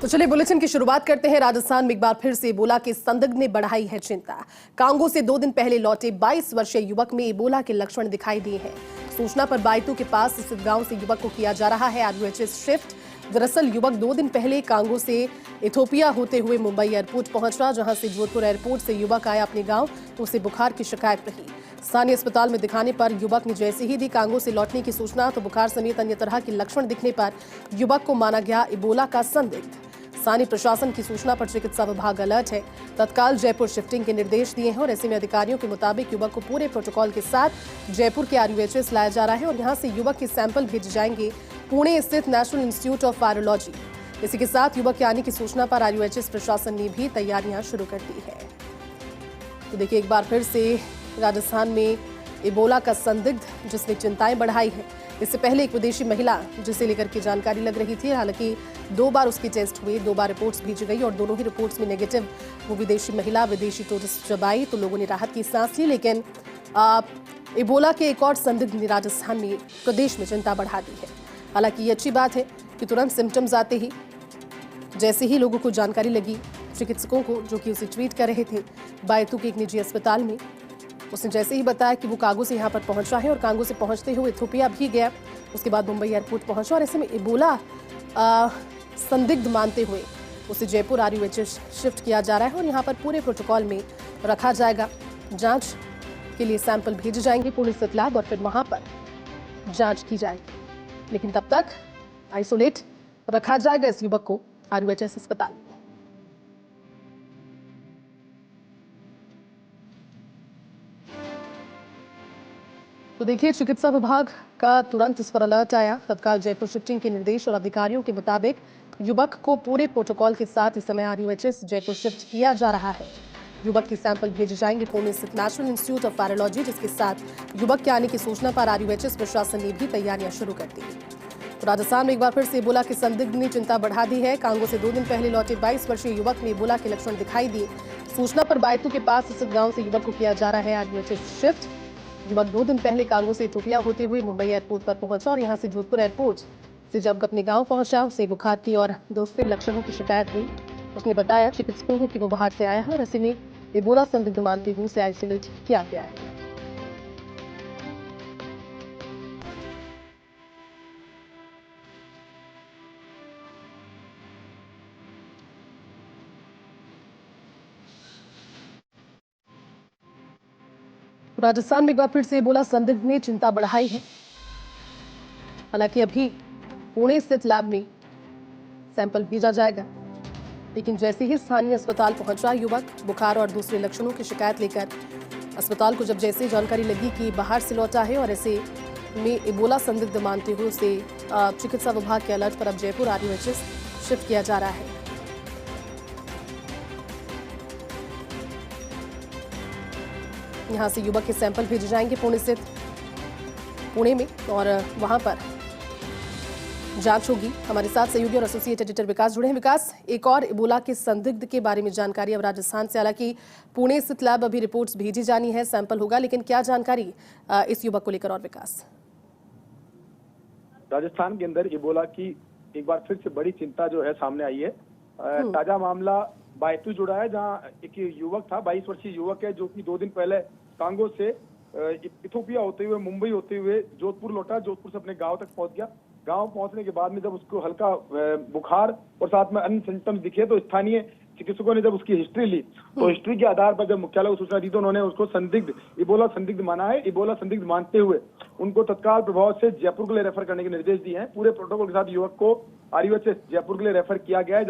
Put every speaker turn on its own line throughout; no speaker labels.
तो चलिए बुलेटिन की शुरुआत करते हैं। राजस्थान में एक बार फिर से इबोला के संदिग्ध ने बढ़ाई है चिंता। कांगो से 2 दिन पहले लौटे 22 वर्षीय युवक में इबोला के लक्षण दिखाई दिए हैं। सूचना पर बायतू के पास स्थित गांव से युवक को किया जा रहा है आरयूएचएस शिफ्ट। दरअसल युवक 2 दिन पहले कांगो से इथोपिया होते हुए मुंबई एयरपोर्ट पहुंचा, जहां से जोधपुर एयरपोर्ट से युवक आया अपने गांव तो उसे बुखार की शिकायत रही। स्थानीय अस्पताल में दिखाने पर युवक ने जैसे ही दी कांगो से लौटने की सूचना तो बुखार समेत अन्य तरह के लक्षण दिखने पर युवक को माना गया इबोला का संदिग्ध। स्थानीय प्रशासन की सूचना पर चिकित्सा विभाग अलर्ट है। तत्काल जयपुर शिफ्टिंग के निर्देश दिए हैं और ऐसे में अधिकारियों के मुताबिक युवक को पूरे प्रोटोकॉल के साथ जयपुर के आरयूएचएस लाया जा रहा है और यहां से युवक के सैंपल भेजे जाएंगे पुणे स्थित नेशनल इंस्टीट्यूट ऑफ वायरोलॉजी। इसी के साथ युवक के आने की सूचना पर आरयूएचएस प्रशासन ने भी तैयारियां शुरू कर दी है। तो देखिए एक बार फिर से राजस्थान में इबोला का संदिग्ध जिसने चिंताएं बढ़ाई है। इससे पहले एक विदेशी महिला जिसे लेकर के जानकारी लग रही थी, हालांकि 2 बार उसके टेस्ट हुए, 2 बार रिपोर्ट्स भेजी गई और दोनों ही रिपोर्ट्स में नेगेटिव वो विदेशी महिला विदेशी टूरिस्ट जब आई तो लोगों ने राहत की सांस ली। लेकिन इबोला के एक और संदिग्ध ने राजस्थान में प्रदेश में चिंता बढ़ा दी है। हालांकि ये अच्छी बात है कि तुरंत सिम्टम्स आते ही जैसे ही लोगों को जानकारी लगी, चिकित्सकों को जो कि उसे ट्रीट कर रहे थे बायतू के एक निजी अस्पताल में, उसने जैसे ही बताया कि वो कांगो से यहाँ पर पहुंचा है और कांगो से पहुंचते हुए इथोपिया भी गया, उसके बाद मुंबई एयरपोर्ट पहुंचा और ऐसे में इबोला संदिग्ध मानते हुए उसे जयपुर आरयूएचएस शिफ्ट किया जा रहा है और यहाँ पर पूरे प्रोटोकॉल में रखा जाएगा। जांच के लिए सैंपल भेजे जाएंगे पुणे स्थित लैब और फिर वहां पर जांच की जाएगी, लेकिन तब तक आइसोलेट रखा जाएगा इस युवक को आरयूएचएस अस्पताल। तो देखिए चिकित्सा विभाग का तुरंत इस पर अलर्ट आया। तत्काल जयपुर शिफ्टिंग के निर्देश और अधिकारियों के मुताबिक युवक को पूरे प्रोटोकॉल के साथ इस समय आरयूएचएस जयपुर शिफ्ट किया जा रहा है। युवक के सैंपल भेजे जाएंगे पुणे स्थित नेशनल इंस्टीट्यूट ऑफ वायरोलॉजी, जिसके साथ युवक के आने की सूचना पर आरयूएचएस प्रशासन ने भी तैयारियां शुरू कर दी। तो राजस्थान में एक बार फिर से इबोला के संदिग्ध ने चिंता बढ़ा दी है। कांगो से 2 दिन पहले लौटे 22 वर्षीय युवक में इबोला के लक्षण दिखाई दिए। सूचना पर बायतू के पास स्थित गाँव से युवक को किया जा रहा है आरयूएचएस शिफ्ट। युवक 2 दिन पहले कांगो से इथोपिया होते हुए मुंबई एयरपोर्ट पर पहुंचा और यहां से जोधपुर एयरपोर्ट से जब अपने गांव पहुंचा उसे बुखार की और दूसरे लक्षणों की शिकायत हुई। उसने बताया चिकित्सकों को कि वो बाहर से आया है और ऐसे में इबोला संदिग्ध मानते हुए उसे आइसोलेट किया गया है। राजस्थान में एक बार फिर से इबोला संदिग्ध ने चिंता बढ़ाई है। हालांकि अभी पुणे स्थित लैब में सैंपल भेजा जाएगा, लेकिन जैसे ही स्थानीय अस्पताल पहुंचा युवक बुखार और दूसरे लक्षणों की शिकायत लेकर अस्पताल को जब जैसे जानकारी लगी कि बाहर से लौटा है और ऐसे में इबोला संदिग्ध मानते हुए उसे चिकित्सा विभाग के अलर्ट पर अब जयपुर आरयूएचएस शिफ्ट किया जा रहा है। यहां से युवक के सैंपल भेजे जाएंगे पुणे में और वहां पर जांच होगी। हमारे साथ सहयोगी और एसोसिएट एडिटर विकास जुड़े हैं। विकास, एक और इबोला के संदिग्ध के बारे में जानकारी अब राजस्थान से, हालांकि पुणे स्थित लैब अभी रिपोर्ट्स भेजी जानी है, सैंपल होगा, लेकिन क्या जानकारी इस युवक को लेकर और विकास?
राजस्थान के अंदर इबोला की एक बार फिर से बड़ी चिंता जो है सामने आई है। ताजा मामला बायतू जुड़ा है, जहाँ एक युवक था, 22 वर्षीय युवक है, जो कि 2 दिन पहले कांगो से इथोपिया होते हुए मुंबई होते हुए जोधपुर लौटा। जोधपुर से अपने गांव तक पहुंच गया। गांव पहुंचने के बाद में जब उसको हल्का बुखार और साथ में अन्य सिम्टम्स दिखे तो स्थानीय चिकित्सकों ने जब उसकी हिस्ट्री ली तो हिस्ट्री के आधार पर जब मुख्यालय को सूचना दी तो उन्होंने उसको संदिग्ध इबोला संदिग्ध माना है। इबोला संदिग्ध मानते हुए उनको तत्काल प्रभाव से जयपुर के लिए रेफर करने के निर्देश दिए हैं। पूरे प्रोटोकॉल के साथ युवक को आरयूएचएस जयपुर के लिए रेफर किया गया है,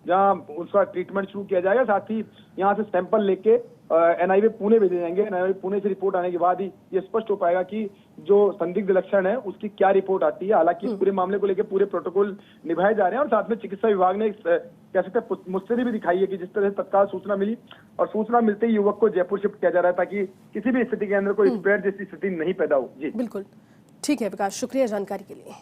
जहाँ उसका ट्रीटमेंट शुरू किया जाएगा। साथ ही यहाँ से सैंपल लेके एनआईवी पुणे भेजे जाएंगे। एनआईवी पुणे से रिपोर्ट आने के बाद ही ये स्पष्ट हो पाएगा कि जो संदिग्ध लक्षण है उसकी क्या रिपोर्ट आती है। हालांकि इस पूरे मामले को लेकर पूरे प्रोटोकॉल निभाए जा रहे हैं और साथ में चिकित्सा विभाग ने कह सकते हैं मुस्तैदी भी दिखाई है कि जिस तरह से तत्काल सूचना मिली और सूचना मिलते ही युवक को जयपुर शिफ्ट किया जा रहा है ताकि किसी भी स्थिति के अंदर कोई स्प्रेड जैसी स्थिति नहीं पैदा हो। जी
बिल्कुल ठीक है विकास, शुक्रिया जानकारी के लिए।